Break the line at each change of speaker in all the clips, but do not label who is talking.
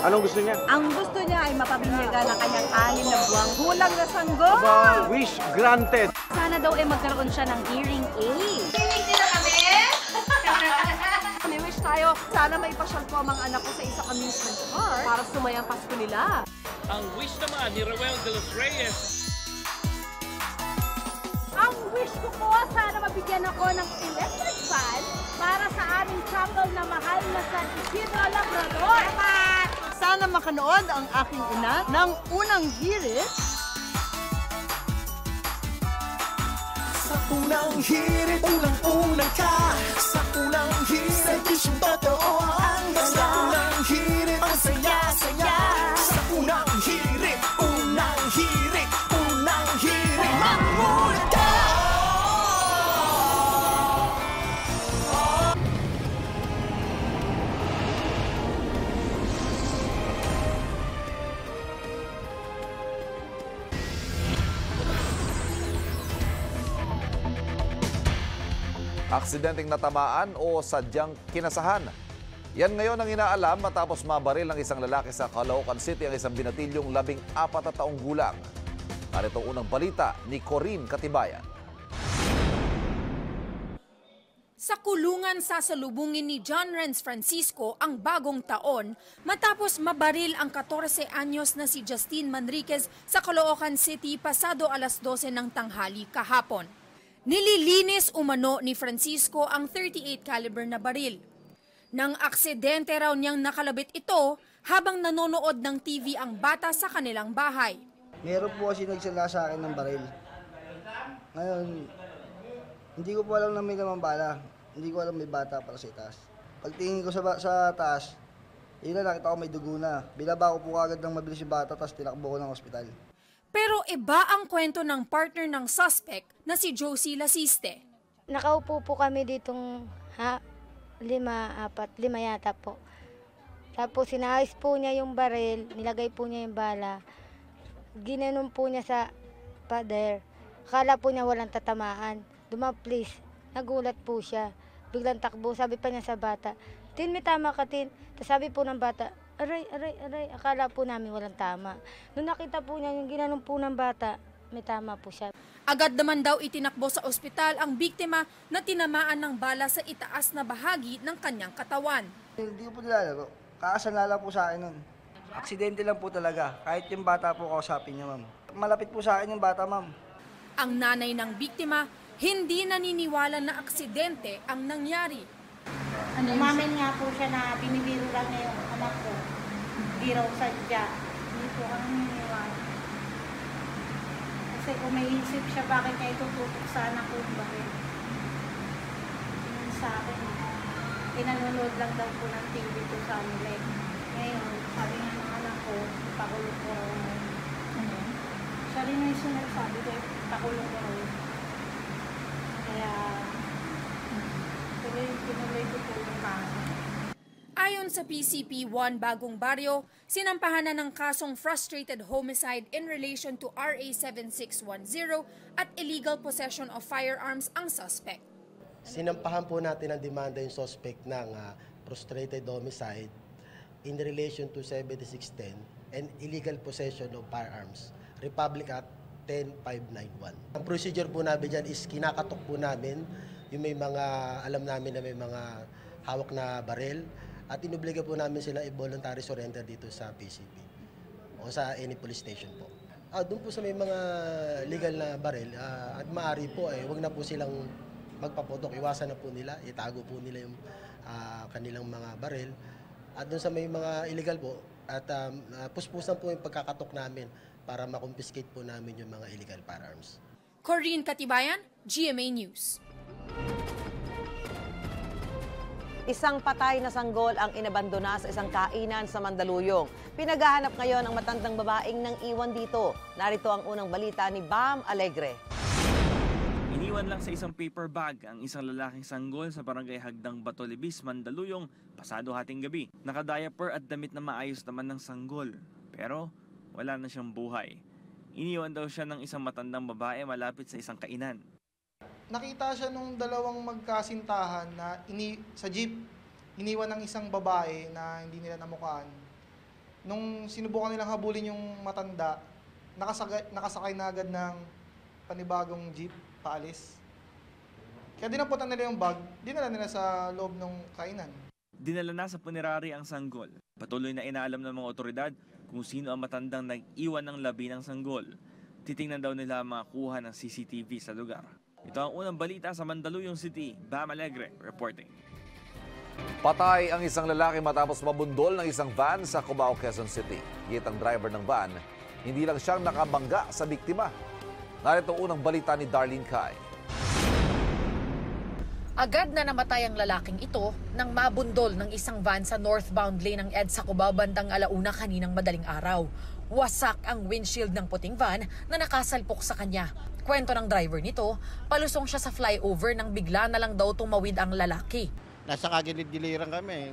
Anong gusto niya?
Ang gusto niya ay mapabinyagan ang kanyang 6 na buwang kulang na sanggol.
Aba, wish granted.
Sana daw ay magkaroon siya ng hearing aid.
Hearing din na kami?
May wish tayo, sana maipasyal ko ang mga anak ko sa isang amusement park para sumaya ang Pasko nila.
Ang wish naman ni Roel de los Reyes.
Ang wish ko po, sana mabigyan ako ng electric fan para sa aming chapel na mahal na San Isidro Labrador. Sana makanood ang aking ina ng unang hirit.
Sa unang hirit, unang-unang ka. Sa unang hirit, servisyong totoo ang basta. Sa unang hirit, ang saya-saya. Sa unang hirit, unang hirit, unang hirit, mamulat ka!
Aksidenteng natamaan o sadyang kinasahan. Yan ngayon ang inaalam matapos mabaril ng isang lalaki sa Caloocan City ang isang binatilyong 14 na taong gulang. Narito ang unang balita ni Corinne Katibayan.
Sa kulungan sasalubungin ni John Renz Francisco ang bagong taon matapos mabaril ang 14 anyos na si Justine Manriquez sa Caloocan City pasado alas 12 ng tanghali kahapon. Nililinis umano ni Francisco ang 38 caliber na baril. Nang aksidente raw niyang nakalabit ito habang nanonood ng TV ang bata sa kanilang bahay.
Meron po kasi nagsala sa akin ng baril. Ngayon, hindi ko po alam na may lamang bala. Hindi ko alam may bata para sa itaas. Pagtingin ko sa taas, yun na nakita ko may dugo na. Binaba ko po agad ng mabilis yung bata, tapos tinakbo ko ng ospital.
Pero iba ang kwento ng partner ng suspect na si Josie Lasiste.
Nakaupo po kami ditong 5 yata po. Tapos sinayos po niya yung baril, nilagay po niya yung bala. Ginanon po niya sa pader. Akala po niya walang tatamaan. Dumaplis. Nagulat po siya. Biglang takbo. Sabi pa niya sa bata, "Tin, may tama ka, Tin." Tapos sabi po ng bata, "Aray, aray, aray." Akala po namin walang tama. Nung nakita po niya yung ginanon po ng bata, may tama po siya.
Agad naman daw itinakbo sa ospital ang biktima na tinamaan ng bala sa itaas na bahagi ng kanyang katawan.
Hindi ko po nilalaro. Kakasala lang po sa akin nun. Aksidente lang po talaga. Kahit yung bata po kausapin niya, ma'am. Malapit po sa akin yung bata, ma'am.
Ang nanay ng biktima hindi naniniwala na aksidente ang nangyari.
Umamin nga po siya na binibiro lang niya yung anak ko. Hindi raw sadya. Hindi po kami naniniwala. Kasi kung may isip siya, bakit niya itututok sa anak ko bakit? Yun sa akin. Pinanonood lang daw po ng TV ko sa nila. Ngayon, sabi nga ng anak ko, pakulong ko raw. Siya rin yung sinasabi ko, pakulong ko raw. Kaya, tinuloy ko po yung kaso.
Ayon sa PCP1 Bagong Baryo, sinampahan na ng kasong frustrated homicide in relation to RA 7610 at illegal possession of firearms ang suspect.
Sinampahan po natin ang demanda yung suspect ng frustrated homicide in relation to 7610 and illegal possession of firearms, Republic Act 10591. Ang procedure po namin dyan is kinakatok po namin yung may mga, alam namin na may mga hawak na baril at inobliga po namin sila i-voluntary surrender dito sa PCP o sa any police station po. Doon po sa may mga legal na baril at maaari po wag na po silang magpaputok, iwasan na po nila, itago po nila yung kanilang mga baril at doon sa may mga illegal po at puspusan po yung pagkakatok namin para makonfiscate po namin yung mga illegal firearms.
Corinne Katibayan, GMA News.
Isang patay na sanggol ang inabandona sa isang kainan sa Mandaluyong. Pinaghahanap ngayon ang matandang babaeng nang iwan dito. Narito ang unang balita ni Bam Alegre.
Iniwan lang sa isang paper bag ang isang lalaking sanggol sa barangay Hagdang Batolibis, Mandaluyong, pasado hating gabi. Naka-diaper at damit na maayos naman ng sanggol. Pero wala na siyang buhay. Iniwan daw siya ng isang matandang babae malapit sa isang kainan.
Nakita siya nung dalawang magkasintahan na sa jeep, iniwan ng isang babae na hindi nila namukhaan. Nung sinubukan nilang habulin yung matanda, nakasakay na agad ng panibagong jeep paalis. Kaya dinamputan nila yung bag, dinala nila sa loob ng kainan.
Dinala na sa punerarya ang sanggol. Patuloy na inaalam ng mga otoridad kung sino ang matandang nag-iwan ng labi ng sanggol. Titingnan daw nila ang mga kuha ng CCTV sa lugar. Ito ang unang balita sa Mandaluyong City. Bam Alegre reporting.
Patay ang isang lalaki matapos mabundol ng isang van sa Cubao, Quezon City. Git ang driver ng van, hindi lang siyang nakabangga sa biktima. Narito ang unang balita ni Darlene Kai.
Agad na namatay ang lalaking ito nang mabundol ng isang van sa northbound lane ng EDSA Cubao bandang 1:00 kaninang madaling araw. Wasak ang windshield ng puting van na nakasalpok sa kanya. Kwento ng driver nito, palusong siya sa flyover nang bigla na lang daw tumawid ang lalaki.
Nasa kagilid-giliran kami,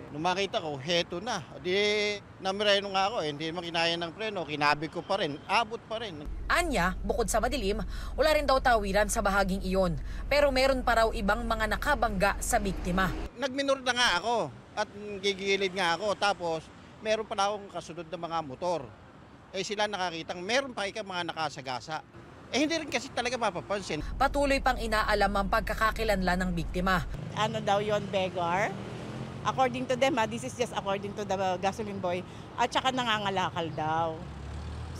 nung makita ko, heto na. Di, namireno nga ako, hindi naman kinaya ng preno, kinabig ko pa rin, abot pa rin.
Anya, bukod sa madilim, wala rin daw tawiran sa bahaging iyon. Pero meron pa raw ibang mga nakabangga sa biktima.
Nagminor na nga ako at gigilid nga ako, tapos meron pa akong kasunod na mga motor. Sila nakakitang meron pa mga nakasagasa. Hindi rin kasi talaga mapapansin.
Patuloy pang inaalam ang pagkakakilanlan ng biktima.
Ano daw yon, beggar? According to them, this is just according to the gasoline boy. At saka nangangalakal daw.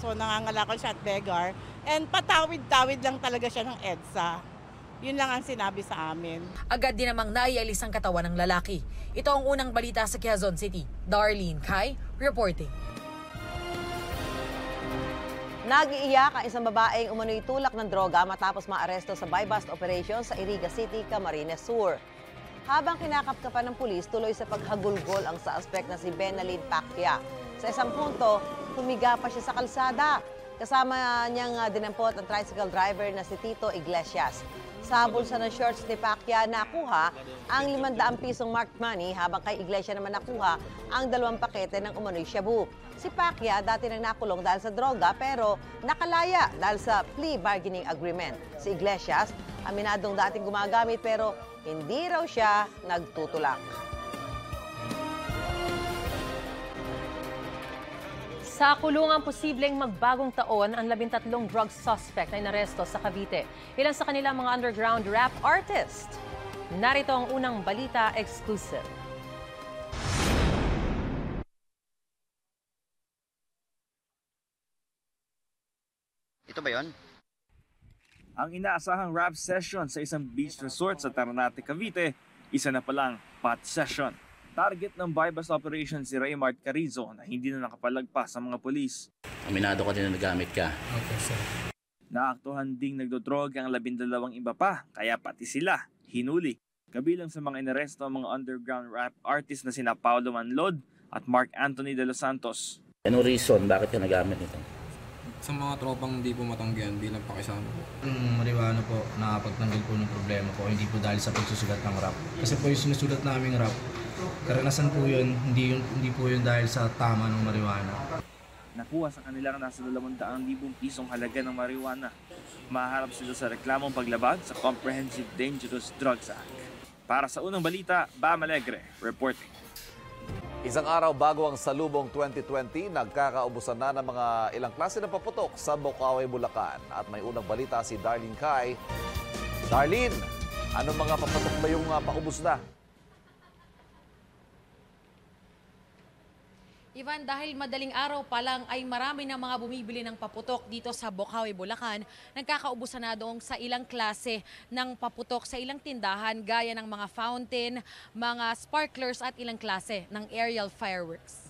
So nangangalakal siya at beggar. And patawid-tawid lang talaga siya ng EDSA. Yun lang ang sinabi sa amin.
Agad din namang naialis ang katawan ng lalaki. Ito ang unang balita sa Quezon City. Darlene Kai, reporting.
Nag-iiyak ang isang babaeng umano'y tulak ng droga matapos maaresto sa buy-bust operation sa Iriga City, Camarines Sur. Habang kinakapkapan ng pulis, tuloy sa paghagulgol ang suspect na si Benalyn Pacquia. Sa isang punto, humiga pa siya sa kalsada. Kasama niyang dinampot ang tricycle driver na si Tito Iglesias. Sa bulsa ng shorts ni Pacquia, nakuha ang 500 pisong marked money habang kay Iglesias naman nakuha ang 2 pakete ng umano'y shabu. Si Pacquia dati nang nakulong dahil sa droga pero nakalaya dahil sa plea bargaining agreement. Si Iglesias, aminadong dating gumagamit pero hindi raw siya nagtutulak.
Sa kulungang posibleng magbagong taon, ang 13 drug suspect na inaresto sa Cavite. Ilan sa kanilang mga underground rap artist. Narito ang unang balita exclusive.
Ito ba yun?
Ang inaasahang rap session sa isang beach resort sa Ternate, Cavite, isa na palang pot session. Target ng buy-bust operation si Raymart Carrizo na hindi na nakapalagpas sa mga pulis.
Aminado ka din na nagamit ka.
Okay, sir. Naaktuhan ding nagdodroga ang 12 iba pa, kaya pati sila hinuli. Kabilang sa mga inaresto ang mga underground rap artist na sina Paulo Manlod at Mark Anthony de los Santos.
Anong reason bakit ka nagamit nito?
Sa mga tropang hindi po matanggihan bilang pakisama po.
Marijuana po, nakapagtanggal po ng problema po, hindi po dahil sa pagsusulat ng rap. Kasi po yung sinusulat naming rap, karanasan po yun, hindi po yun dahil sa tama ng marijuana.
Nakuha sa kanilang nasa 200,000 pisong halaga ng marijuana. Maharap sila sa reklamong paglabag sa Comprehensive Dangerous Drugs Act. Para sa unang balita, Bam Alegre, reporting.
Isang araw bago ang Salubong 2020, nagkakaubusan na ng mga ilang klase ng paputok sa Bocaue, Bulacan. At may unang balita si Darlene Kai. Darlene, anong mga paputok ba yung paubos na?
Ivan, dahil madaling araw pa lang ay marami ng mga bumibili ng paputok dito sa Bocaue, Bulacan. Nagkakaubusan na doon sa ilang klase ng paputok sa ilang tindahan gaya ng mga fountain, mga sparklers at ilang klase ng aerial fireworks.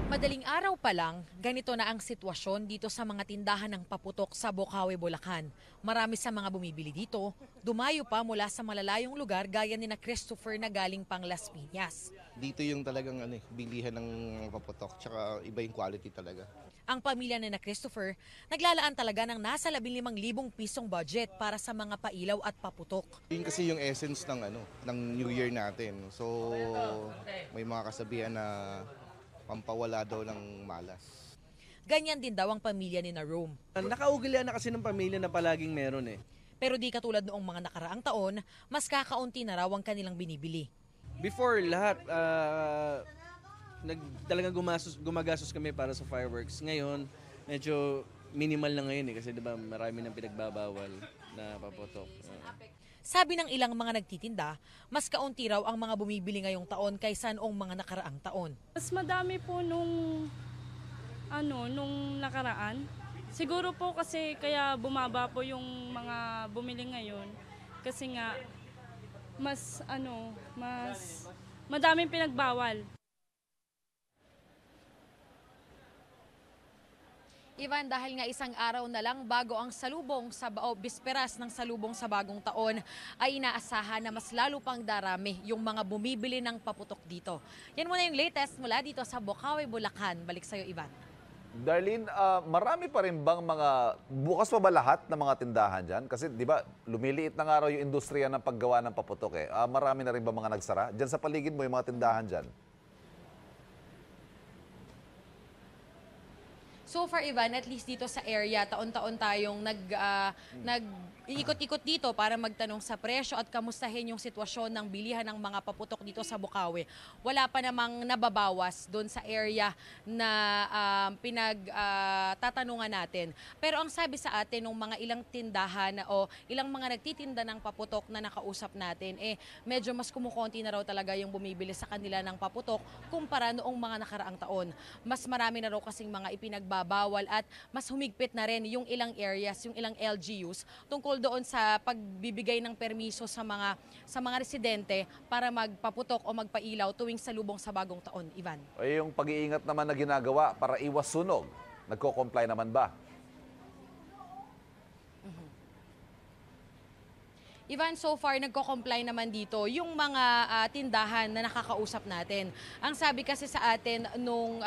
Madaling araw pa lang, ganito na ang sitwasyon dito sa mga tindahan ng paputok sa Bocaue, Bulacan. Marami sa mga bumibili dito, dumayo pa mula sa malalayong lugar gaya ni na Christopher na galing pang Las Piñas.
Dito yung talagang bilihan ng paputok, tsaka iba yung quality talaga.
Ang pamilya ni na Christopher, naglalaan talaga ng nasa 15,000 pisong budget para sa mga pailaw at paputok.
Yun kasi yung essence ng New Year natin. So may mga kasabihan na pampawala daw ng malas.
Ganyan din daw ang pamilya ni na Rome.
Nakaugalian na kasi ng pamilya na palaging meron eh.
Pero di katulad noong mga nakaraang taon, mas kakaunti na raw ang kanilang binibili.
Before lahat, talagang gumagastos kami para sa fireworks. Ngayon, medyo minimal na ngayon kasi diba marami nang pinagbabawal na paputok.
Sabi ng ilang mga nagtitinda, mas kaunti raw ang mga bumibili ngayong taon kaysa noong mga nakaraang taon.
Mas madami po nung nakaraan. Siguro po kasi kaya bumaba po yung mga bumili ngayon kasi nga mas madaming pinagbawal.
Ivan, dahil nga isang araw na lang bago ang salubong bisperas ng salubong sa bagong taon, ay inaasahan na mas lalo pang darami yung mga bumibili ng paputok dito. Yan muna yung latest mula dito sa Bocaue, Bulacan. Balik sa'yo, Ivan.
Darlene, marami pa rin bang bukas pa ba lahat ng mga tindahan dyan? Kasi di ba, lumiliit na nga raw yung industriya ng paggawa ng paputok eh. Marami na rin ba mga nagsara? Dyan sa paligid mo yung mga tindahan dyan?
So far, Ivan, at least dito sa area, taon-taon tayong ikot-ikot dito para magtanong sa presyo at kamustahin yung sitwasyon ng bilihan ng mga paputok dito sa Bocaue. Wala pa namang nababawas doon sa area na pinagtatanungan natin. Pero ang sabi sa atin ng mga ilang tindahan o ilang mga nagtitinda ng paputok na nakausap natin, medyo mas kumukonti na raw talaga yung bumibili sa kanila ng paputok kumpara noong mga nakaraang taon. Mas marami na raw kasing mga ipinagbabawal at mas humigpit na rin yung ilang areas, yung ilang LGUs tungkol doon sa pagbibigay ng permiso sa mga residente para magpaputok o magpailaw tuwing salubong sa bagong taon, Ivan.
Yung pag-iingat naman na ginagawa para iwas sunog, nagko-comply naman ba?
Ivan, so far nagko-comply naman dito yung mga tindahan na nakakausap natin. Ang sabi kasi sa atin nung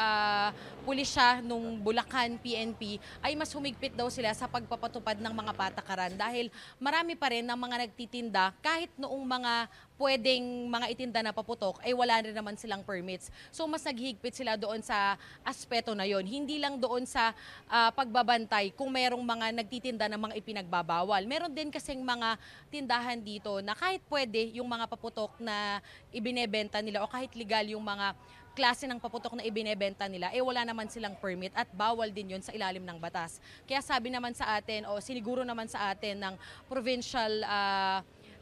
pulisya, nung Bulacan PNP, ay mas humigpit daw sila sa pagpapatupad ng mga patakaran dahil marami pa rin ng mga nagtitinda kahit noong mga pwedeng mga itinda na paputok ay wala rin naman silang permits. So mas naghihigpit sila doon sa aspeto na yon. Hindi lang doon sa pagbabantay kung merong mga nagtitinda ng mga ipinagbabawal. Meron din kasing mga tindahan dito na kahit pwede yung mga paputok na ibinebenta nila o kahit legal yung mga klase ng paputok na ibinebenta nila, wala naman silang permit at bawal din yun sa ilalim ng batas. Kaya sabi naman sa atin o siniguro naman sa atin ng provincial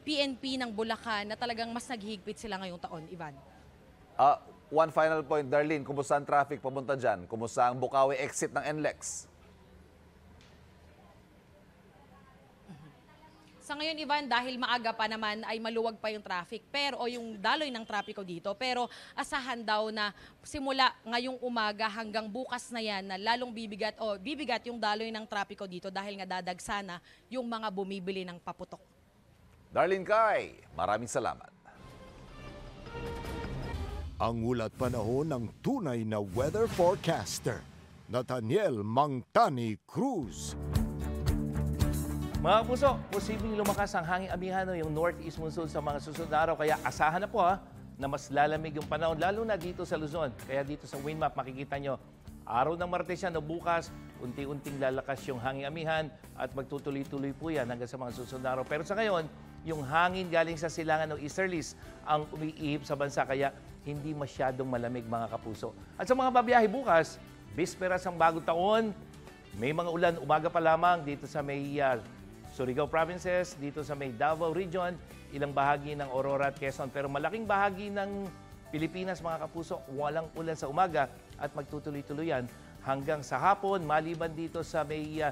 PNP ng Bulacan na talagang mas naghihigpit sila ngayong taon, Ivan.
One final point, Darlene, kumusta ang traffic papunta dyan? Kumusta ang Bocaue exit ng NLEX?
Sa ngayon, Ivan, dahil maaga pa naman ay maluwag pa yung traffic o yung daloy ng trapiko dito. Pero asahan daw na simula ngayong umaga hanggang bukas na yan na lalong bibigat yung daloy ng trapiko dito dahil nga dadagsana yung mga bumibili ng paputok.
Darlene Kai, maraming salamat.
Ang ulat panahon ng tunay na weather forecaster, Nathaniel Mangtani Cruz.
Mga puso, posibleng lumakas ang hanging amihan o yung northeast monsoon sa mga susunod na araw. Kaya asahan na po na mas lalamig yung panahon, lalo na dito sa Luzon. Kaya dito sa wind map makikita nyo, araw ng Martes yan o bukas, unti-unting lalakas yung hanging amihan at magtutuloy-tuloy po yan hanggang sa mga susunod na araw. Pero sa ngayon, yung hangin galing sa silangan o easterlies ang umiihip sa bansa kaya hindi masyadong malamig mga kapuso. At sa mga babiyahe bukas, bisperas ang bagong taon, may mga ulan umaga pa lamang dito sa may Surigao provinces, dito sa may Davao region, ilang bahagi ng Aurora at Quezon. Pero malaking bahagi ng Pilipinas mga kapuso, walang ulan sa umaga at magtutuloy-tuloy yan hanggang sa hapon, maliban dito sa may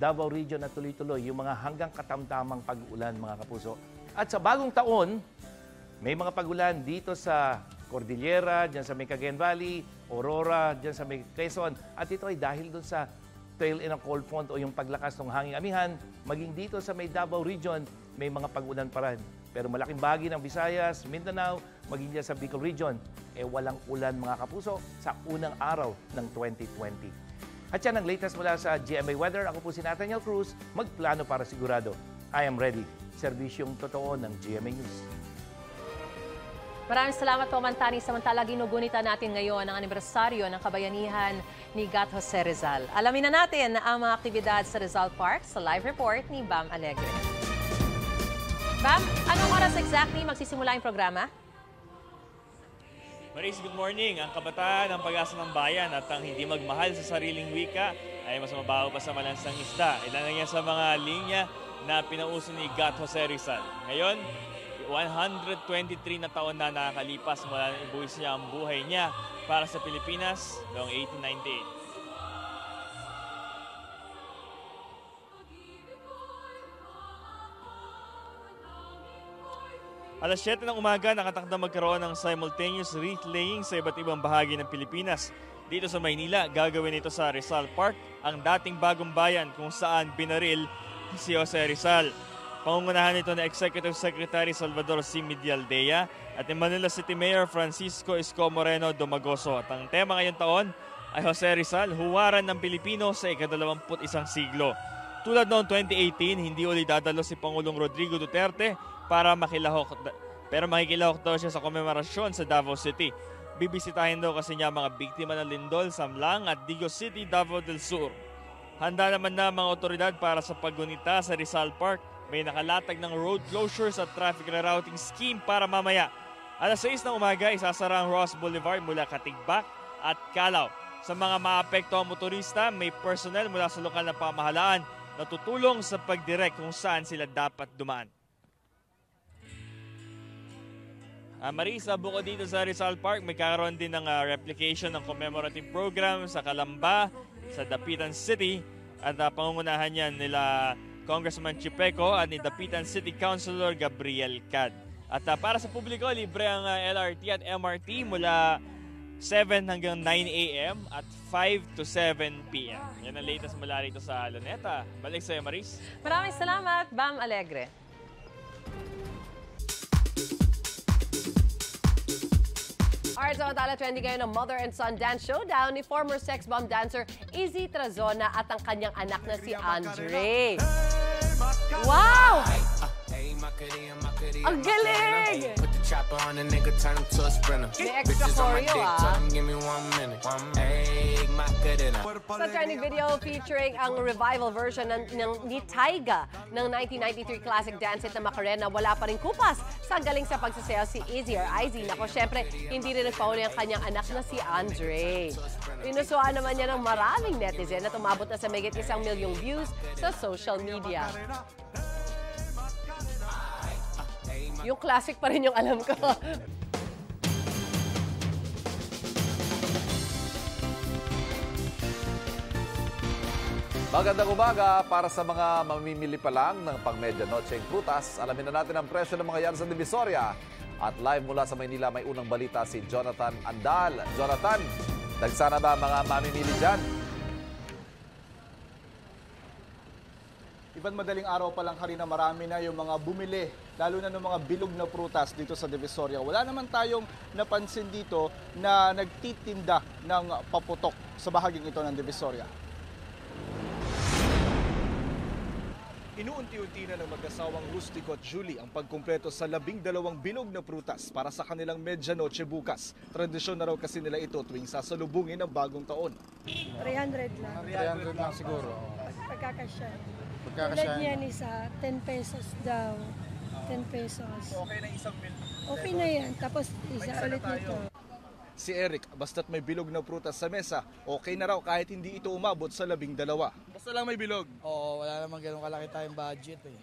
Davao region na tuloy-tuloy, yung mga hanggang katamtamang pag-ulan mga kapuso. At sa bagong taon, may mga pag-ulan dito sa Cordillera, dyan sa may Cagayan Valley, Aurora, dyan sa may Quezon. At ito ay dahil doon sa tail in ng cold front o yung paglakas ng hanging amihan, maging dito sa may Davao region, may mga pag-ulan pa rin. Pero malaking bahagi ng Visayas, Mindanao, maging dyan sa Bicol region, walang ulan mga kapuso sa unang araw ng 2020. At yan ang latest mula sa GMA Weather. Ako po si Nathaniel Cruz, magplano para sigurado. I am ready. Serbisyong totoo ng GMA News.
Maraming salamat po, Mantani. Samantala, ginugunita natin ngayon ang anibersaryo ng kabayanihan ni Gat Jose Rizal. Alamin na natin ang mga aktibidad sa Rizal Park sa live report ni Bam Alegre. Bam, anong oras exactly magsisimula yung programa?
Maris, good morning. Ang kabataan ang pag-asa ng bayan at ang hindi magmahal sa sariling wika ay mas mabaho pa sa malansang isda. Ilan na yan sa mga linya na pinauso ni Gat Jose Rizal. Ngayon, 123 na taon na nakakalipas mula nang ibuwis niya ang buhay niya para sa Pilipinas noong 1898. Alas 7 ng umaga, nakatakdang magkaroon ng simultaneous wreath laying sa iba't ibang bahagi ng Pilipinas. Dito sa Maynila, gagawin ito sa Rizal Park, ang dating bagong bayan kung saan binaril si Jose Rizal. Pangungunahan ito na Executive Secretary Salvador C. Medialdea at ni Manila City Mayor Francisco Isko Moreno Domagoso. At ang tema ngayong taon ay Jose Rizal, huwaran ng Pilipino sa ika-21 siglo. Tulad noong 2018, hindi uli dadalo si Pangulong Rodrigo Duterte para makilahok, pero makikilahok daw siya sa komemorasyon sa Davao City. Bibisitahin daw kasi niya mga biktima ng lindol, Samlang at Digos City, Davao del Sur. Handa naman na mga otoridad para sa paggunita sa Rizal Park. May nakalatag ng road closures at traffic rerouting scheme para mamaya. Alas 6 ng umaga, isasara ang Ross Boulevard mula Katigbak at Calao. Sa mga maapektuang motorista, may personnel mula sa lokal na pamahalaan na tutulong sa pagdirect kung saan sila dapat dumaan. Marisa, bukod dito sa Rizal Park, may kakaroon din ng replication ng commemorative program sa Calamba, sa Dapitan City, at pangungunahan yan nila Congressman Chipeco at ni Dapitan City Councilor Gabriel Cad. At para sa publiko, libre ang LRT at MRT mula 7 hanggang 9 a.m. at 5 to 7 p.m. Yan ang latest mula rito sa Luneta. Balik sa'yo, Maris.
Maraming salamat, Bam Alegre. Alright, samantala trending ngayon ang mother and son dance showdown ni former sex bomb dancer Izzy Trazona at ang kanyang anak na si Andre. Wow! Ang galing! May extra choreo, Sa trending video featuring ang revival version ni Taiga ng 1993 classic dance hit na Macarena, wala pa rin kupas sa galing sa pagsasayaw si Izzy or Izzy. Nako, syempre, hindi rin nagpauli ang kanyang anak na si Andre. Inusuan naman niya ng maraming netizen at umabot na sa mahigit 1 milyong views sa social media. Yung classic pa rin yung alam ko.
Magandang umaga para sa mga mamimili pa lang ng pang-medianoche prutas. Alamin na natin ang presyo ng mga yan sa Divisoria. At live mula sa Maynila, may unang balita si Jonathan Andal. Jonathan, nagsana ba mga mamimili dyan?
Iban, madaling araw pa lang kanina marami na yung mga bumili, lalo na ng mga bilog na prutas dito sa Divisoria. Wala naman tayong napansin dito na nagtitinda ng paputok sa bahaging ito ng Divisoria. Inuunti-unti na ng mag-asawang Rustico at Julie ang pagkumpleto sa 12 bilog na prutas para sa kanilang medianoche bukas. Tradisyon na raw kasi nila ito tuwing sasalubungin ng bagong taon.
300 lang.
300 lang siguro.
Pagkakasya. Tulad niyan isa, 10 pesos daw. 10 pesos.
So okay na isang meal?
Okay na yan. Tapos isa ulit nito.
Si Eric, basta't may bilog na prutas sa mesa, okay na raw kahit hindi ito umabot sa 12. Basta lang may bilog.
Oo, wala namang ganun kalaki tayong budget eh.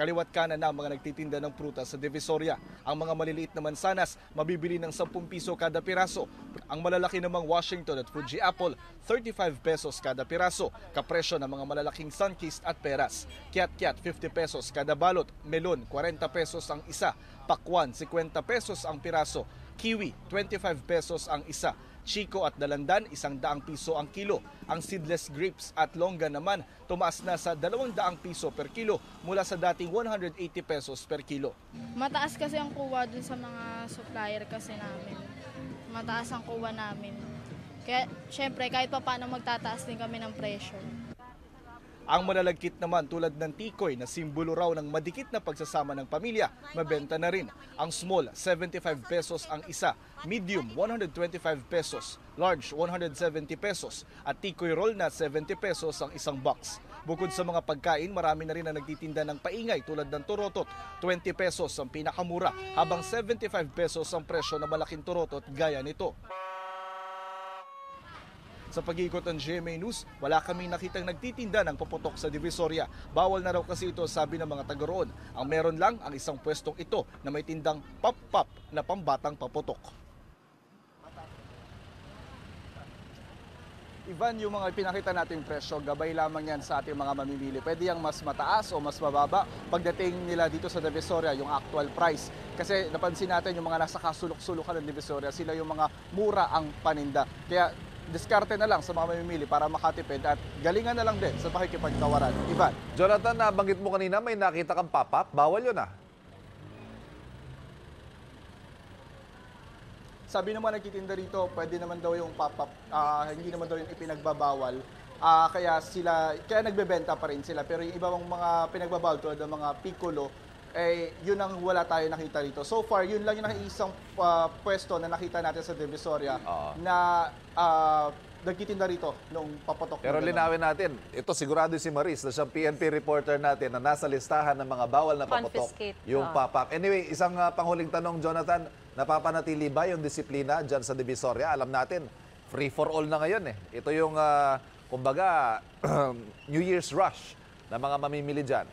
Kaliwat kanan na mga nagtitinda ng prutas sa Divisoria. Ang mga maliliit na mansanas, mabibili ng 10 piso kada piraso. Ang malalaki namang Washington at Fuji Apple, 35 pesos kada piraso. Kapresyo ng mga malalaking Sunkist at peras. Kiat-kiat, 50 pesos kada balot. Melon, 40 pesos ang isa. Pakwan, 50 pesos ang piraso. Kiwi, 25 pesos ang isa. Chico at Dalandan, 100 piso ang kilo. Ang seedless grapes at longga naman, tumaas na sa 200 piso per kilo mula sa dating 180 pesos per kilo.
Mataas kasi ang kuha dun sa mga supplier kasi namin. Mataas ang kuha namin. Kaya syempre kahit pa paano magtataas din kami ng presyo.
Ang malalagkit naman tulad ng tikoy na simbolo raw ng madikit na pagsasama ng pamilya, mabenta na rin. Ang small, 75 pesos ang isa, medium, 125 pesos, large, 170 pesos, at tikoy roll na 70 pesos ang isang box. Bukod sa mga pagkain, marami na rin ang nagtitinda ng paingay tulad ng turotot. 20 pesos ang pinakamura, habang 75 pesos ang presyo ng malaking turotot gaya nito. Sa pag-iikot ng GMA News, wala kaming nakitang nagtitinda ng paputok sa Divisoria. Bawal na raw kasi ito, sabi ng mga taga roon. Ang meron lang ang isang pwestong ito na may tindang pop-pop na pambatang paputok. Ivan, yung mga pinakita nating presyo, gabay lamang yan sa ating mga mamimili. Pwede yung mas mataas o mas mababa pagdating nila dito sa Divisoria, yung actual price. Kasi napansin natin yung mga nasa kasulok-sulukan ng Divisoria, sila yung mga mura ang paninda. Kaya diskarte na lang sa mga mamimili para makatipid at galingan na lang din sa pakikipagtawaran. Ivan.
Jonathan, nabanggit mo kanina may nakita kang pop-up. Bawal yun
Sabi naman nagtitinda rito, pwede naman daw yung pop-up, hindi naman daw yung ipinagbabawal. Kaya nagbebenta pa rin sila. Pero yung iba mga pinagbabawal tulad ng mga piccolo, yun ang wala tayo nakita rito. So far, yun lang yung isang pwesto na nakita natin sa Divisoria na nagtitinda rito nung paputok.
Pero linawin natin, ito sigurado si Maris na siyang PNP reporter natin na nasa listahan ng mga bawal na paputok, yung pop-up. Anyway, isang panghuling tanong, Jonathan, napapanatili ba yung disiplina dyan sa Divisoria? Alam natin, free for all na ngayon Ito yung, kumbaga, New Year's rush na mga mamimili dyan.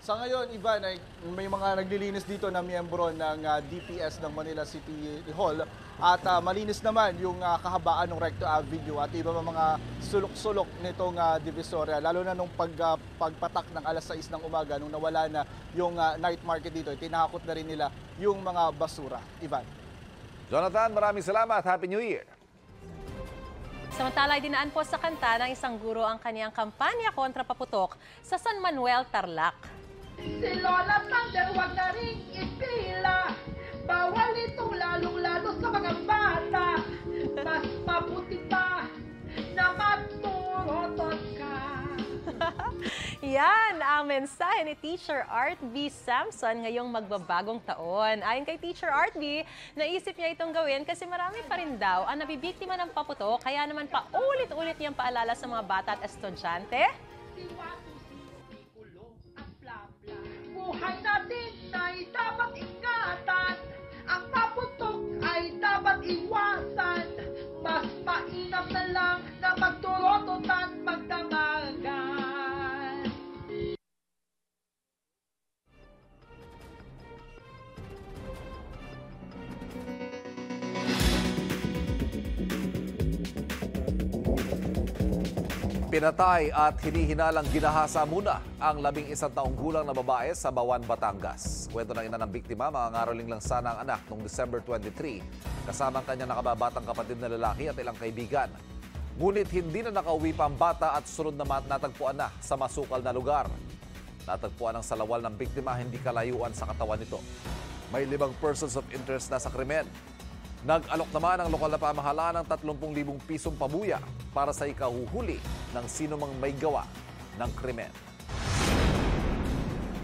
Sa ngayon, Ivan, may mga naglilinis dito na miyembro ng DPS ng Manila City Hall at malinis naman yung kahabaan ng Recto Avenue at iba mga sulok-sulok nitong Divisoria, lalo na nung pagpatak ng alas 6 ng umaga nung nawala na yung night market dito, tinakot na rin nila yung mga basura. Ivan.
Jonathan, maraming salamat. Happy New Year!
Samantala, dinaan po sa kanta ng isang guro ang kaniyang kampanya kontra paputok sa San Manuel, Tarlac.
Si Lola Thunder, wag na rin ipila. Bawal itong lalong-lalo sa mga bata. Mas mabuti pa na magturotot ka.
Yan ang mensahe ni Teacher Art B. Samson ngayong magbabagong taon. Ayon kay Teacher Art B, naisip niya itong gawin kasi marami pa rin daw ang nabibiktima ng paputok, kaya naman pa ulit-ulit niyang paalala sa mga bata at estudyante.
Buhay natin ay dapat ingatan. Ang paputok ay dapat iwasan. Mas mainam na lang na magturototan, magdamagan.
Pinatay at hinihinalang ginahasa muna ang 11 taong gulang na babae sa Bawan, Batangas. Kwento ng ina ng biktima, mga ngaroling lang sana ang anak noong December 23, kasama ang kanyang nakababatang kapatid na lalaki at ilang kaibigan. Ngunit hindi na nakauwi pa ang bata at sunod na natagpuan na sa masukal na lugar. Natagpuan ang salawal ng biktima, hindi kalayuan sa katawan nito. May 5 persons of interest na sa krimen. Nag-alok naman ang lokal na pamahalaan ng 30,000 pisong pabuya para sa ikahuhuli ng sino mang may gawa ng krimen.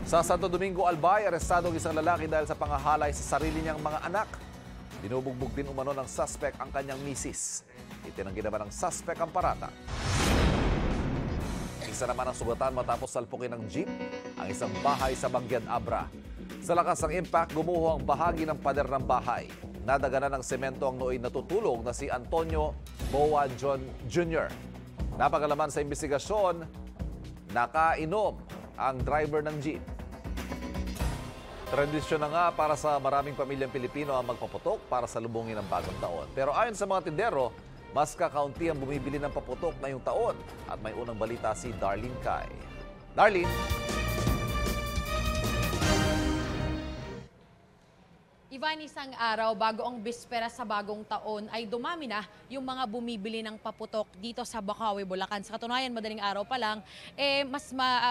Sa Santo Domingo, Albay, arestado ang isang lalaki dahil sa pangahalay sa sarili niyang mga anak. Binubugbog din umano ng suspect ang kanyang misis. Itinanggi naman ng suspect ang parata. Isa naman ang sugatan matapos salpukin ng jeep ang isang bahay sa Bangued, Abra. Sa lakas ng impact, gumuho ang bahagi ng pader ng bahay. Nadaganan ng semento ang nooy natutulog na si Antonio Boa John Jr. Napagalaman sa investigasyon, nakainom ang driver ng jeep. Tradisyon na nga para sa maraming pamilyang Pilipino ang magpaputok para sa lubungin ng bagong taon. Pero ayon sa mga tindero, mas kakaunti ang bumibili ng paputok ngayong taon. At may unang balita si Darlene Kai. Darlene!
Ivan, isang araw bago ang bispera sa bagong taon ay dumami na yung mga bumibili ng paputok dito sa Bocaue, Bulacan. Sa katunayan, madaling araw pa lang,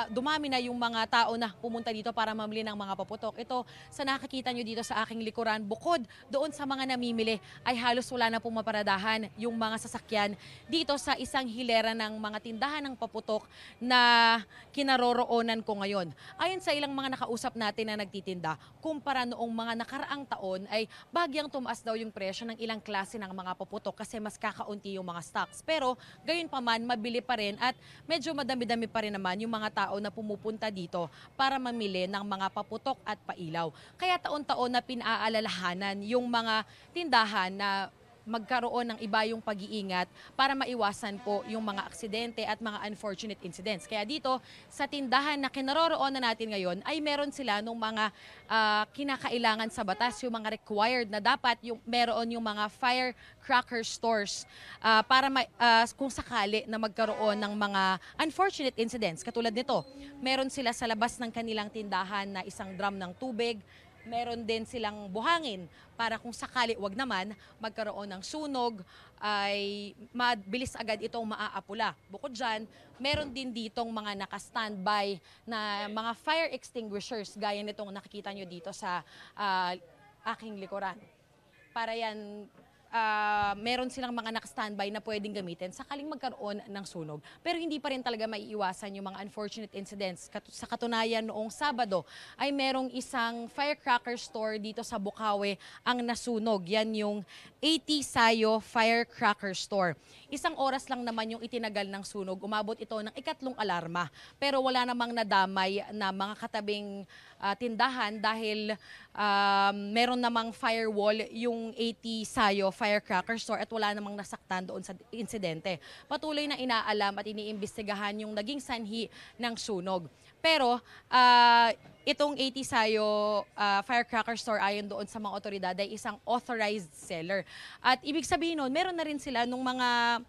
dumami na yung mga tao na pumunta dito para mamili ng mga paputok. Ito, sa nakikita nyo dito sa aking likuran, bukod doon sa mga namimili, ay halos wala na pumaparadahan yung mga sasakyan dito sa isang hilera ng mga tindahan ng paputok na kinaroroonan ko ngayon. Ayon sa ilang mga nakausap natin na nagtitinda, kumpara noong mga nakaraang taon, taon ay bagyang tumaas daw yung presyo ng ilang klase ng mga paputok kasi mas kakaunti yung mga stocks. Pero gayon pa man, mabili pa rin at medyo madami-dami pa rin naman yung mga tao na pumupunta dito para mamili ng mga paputok at pailaw. Kaya taon-taon na pinaalalahanan yung mga tindahan na magkaroon ng iba yung pag-iingat para maiwasan po yung mga aksidente at mga unfortunate incidents. Kaya dito, sa tindahan na kinaroroonan natin ngayon, ay meron sila nung mga kinakailangan sa batas, yung mga required na dapat yung meron yung mga firecracker stores para kung sakali na magkaroon ng mga unfortunate incidents. Katulad nito, meron sila sa labas ng kanilang tindahan na isang drum ng tubig, meron din silang buhangin para kung sakali wag naman magkaroon ng sunog ay mabilis agad itong maaapula. Bukod dyan, meron din ditong mga naka-standby na mga fire extinguishers gaya nitong nakikita nyo dito sa aking likuran. Para yan, meron silang mga naka-standby na pwedeng gamitin sakaling magkaroon ng sunog. Pero hindi pa rin talaga maiiwasan yung mga unfortunate incidents. Sa katunayan, noong Sabado ay merong isang firecracker store dito sa Bukawi ang nasunog. Yan yung 80 Sayo Firecracker Store. Isang oras lang naman yung itinagal ng sunog. Umabot ito ng ikatlong alarma. Pero wala namang nadamay na mga katabing tindahan dahil meron namang firewall yung 80 Sayo Firecracker Store at wala namang nasaktan doon sa insidente. Patuloy na inaalam at iniimbestigahan yung naging sanhi ng sunog. Pero itong 80 Sayo Firecracker Store ayon doon sa mga otoridad ay isang authorized seller. At ibig sabihin nun, meron na rin sila nung mga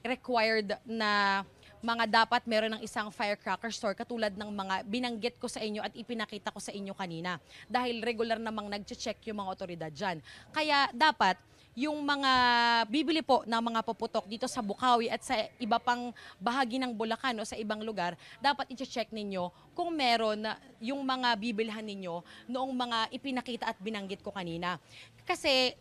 required na mga dapat meron ng isang firecracker store katulad ng mga binanggit ko sa inyo at ipinakita ko sa inyo kanina. Dahil regular namang nag-check yung mga otoridad dyan. Kaya dapat yung mga bibili po ng mga paputok dito sa Bukawi at sa iba pang bahagi ng Bulacan o sa ibang lugar, dapat i-check ninyo kung meron yung mga bibilhan ninyo noong mga ipinakita at binanggit ko kanina. Kasi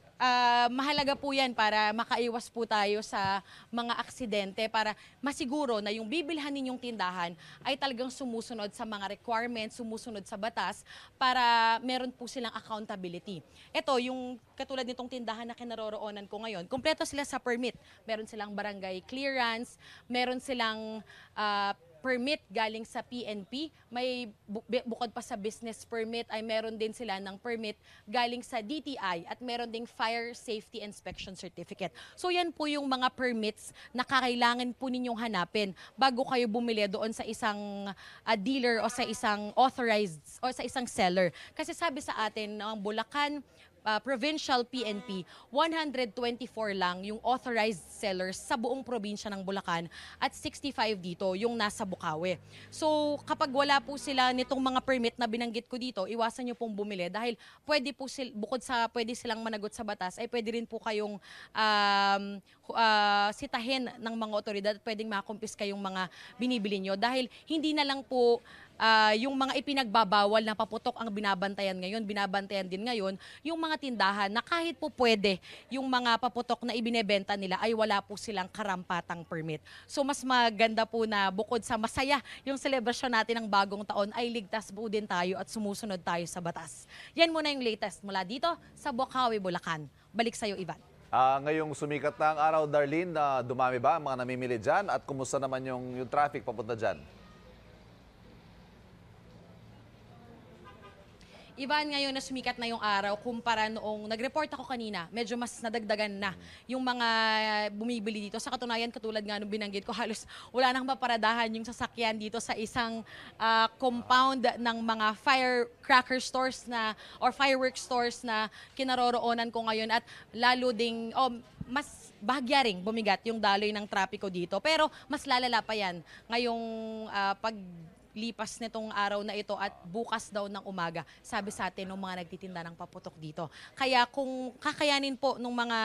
mahalaga po yan para makaiwas po tayo sa mga aksidente para masiguro na yung bibilhan ninyong tindahan ay talagang sumusunod sa mga requirements, sumusunod sa batas para meron po silang accountability. Ito, yung katulad nitong tindahan na kinaroroonan ko ngayon, kumpleto sila sa permit. Meron silang barangay clearance, meron silang permit galing sa PNP, may bukod pa sa business permit ay meron din sila ng permit galing sa DTI at meron ding Fire Safety Inspection Certificate. So yan po yung mga permits na kailangan po ninyong hanapin bago kayo bumili doon sa isang dealer o sa isang authorized o sa isang seller. Kasi sabi sa atin ng Bulacan Provincial PNP, 124 lang yung authorized sellers sa buong probinsya ng Bulacan at 65 dito yung nasa Bukawi. So kapag wala po sila nitong mga permit na binanggit ko dito, iwasan nyo pong bumili dahil pwede po bukod sa pwede silang managot sa batas ay pwede rin po kayong sitahin ng mga otoridad at pwedeng makumpiska yung mga binibili nyo dahil hindi na lang po yung mga ipinagbabawal na paputok ang binabantayan din ngayon yung mga tindahan na kahit po pwede yung mga paputok na ibinebenta nila ay wala po silang karampatang permit. So mas maganda po na bukod sa masaya yung selebrasyon natin ng bagong taon ay ligtas po din tayo at sumusunod tayo sa batas. Yan muna yung latest mula dito sa Bukawi, Bulacan. Balik sa'yo, Ivan.
Ngayong sumikat na ang araw, Darlene, dumami ba ang mga namimili dyan? At kumusta naman yung traffic papunta dyan?
Ivan, ngayon na sumikat na yung araw, kumpara noong nag-report ako kanina, medyo mas nadagdagan na yung mga bumibili dito. Sa katunayan, katulad nga nung binanggit ko, halos wala nang maparadahan yung sasakyan dito sa isang compound ng mga firecracker stores na or fireworks stores na kinaroroonan ko ngayon at lalo ding mas bahagyaring bumigat yung daloy ng trapiko dito. Pero mas lalala pa yan ngayong paglipas nitong araw na ito at bukas daw ng umaga, sabi sa atin ng mga nagtitinda ng paputok dito. Kaya kung kakayanin po ng mga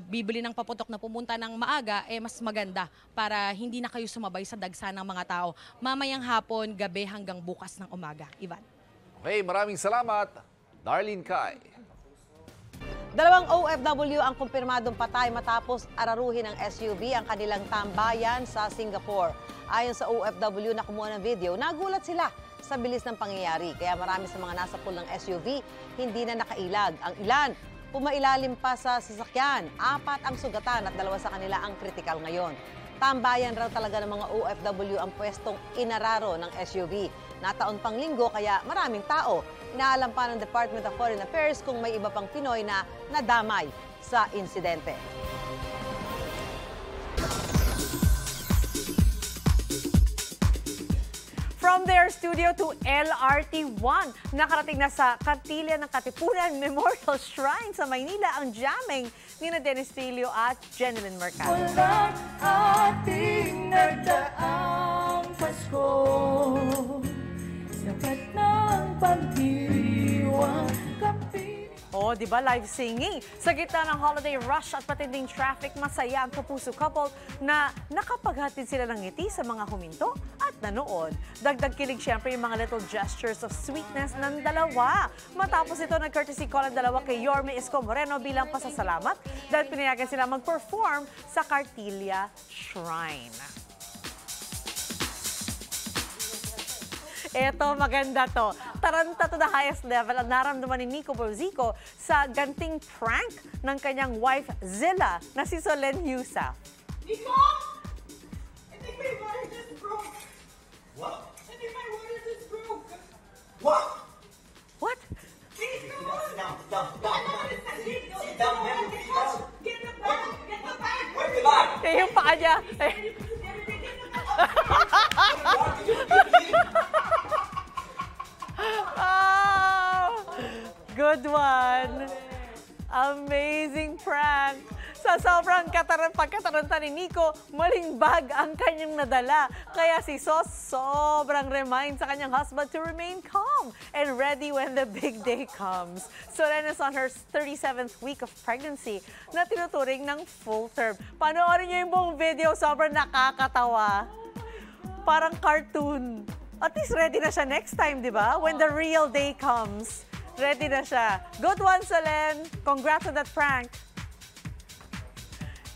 bibili ng paputok na pumunta ng maaga, mas maganda para hindi na kayo sumabay sa dagsa ng mga tao. Mamayang hapon, gabi hanggang bukas ng umaga. Ivan.
Okay, maraming salamat, Darlene Kai.
Dalawang OFW ang kumpirmadong patay matapos araruhin ng SUV ang kanilang tambayan sa Singapore. Ayon sa OFW na kumuha ng video, nagulat sila sa bilis ng pangyayari. Kaya marami sa mga nasa pool ng SUV hindi na nakailag. Ang ilan, pumailalim pa sa sasakyan. 4 ang sugatan at 2 sa kanila ang kritikal ngayon. Tambayan raw talaga ng mga OFW ang pwestong inararo ng SUV. Nataon pang linggo kaya maraming tao. Inaalam pa ng Department of Foreign Affairs kung may iba pang Pinoy na nadamay sa insidente.
From their studio to LRT1, nakarating na sa Kantilya ng Katipunan Memorial Shrine sa Maynila ang jamming ni Dennis Trillo at Jeneline Mercado.
Walang ating nagdaang Pasko, sapat ng pagdiriwang kapiling.
Oh, di ba live singing? Sa gitna ng holiday rush at patinding traffic, masaya ang kapuso couple na nakapaghatid sila ng ngiti sa mga huminto at nanood. Dagdag kilig siyempre yung mga little gestures of sweetness ng dalawa. Matapos ito, nag-courtesy call ang dalawa kay Yorme Isko Moreno bilang pasasalamat dahil pinayagan sila mag-perform sa Cartilla Shrine. Eto, maganda to. Taranta to the highest level ang naramdaman ni Nico Borzico sa ganting prank ng kanyang wife Zilla na si Solen Yusa.
Nico! I think my water just broke. What? I think my water just broke. What?
What?
Please, come on. Sit down. Sit down. Get the bag. Get the bag. Where's the bag?
Eh, yung paa niya. Oh, good one. Amazing prank. Sa sobrang pagkataranta ni Nico, maling bag ang kanyang nadala. Kaya si Sos sobrang remind sa kanyang husband to remain calm and ready when the big day comes. Solen is on her 37th week of pregnancy na tinuturing ng full term. Panoorin niyo yung buong video, sobrang nakakatawa. Parang cartoon. At least ready na siya next time, di ba? When the real day comes. Ready na siya. Good one, Solen. Congrats on that prank.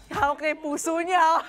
Hawak na yung puso niya.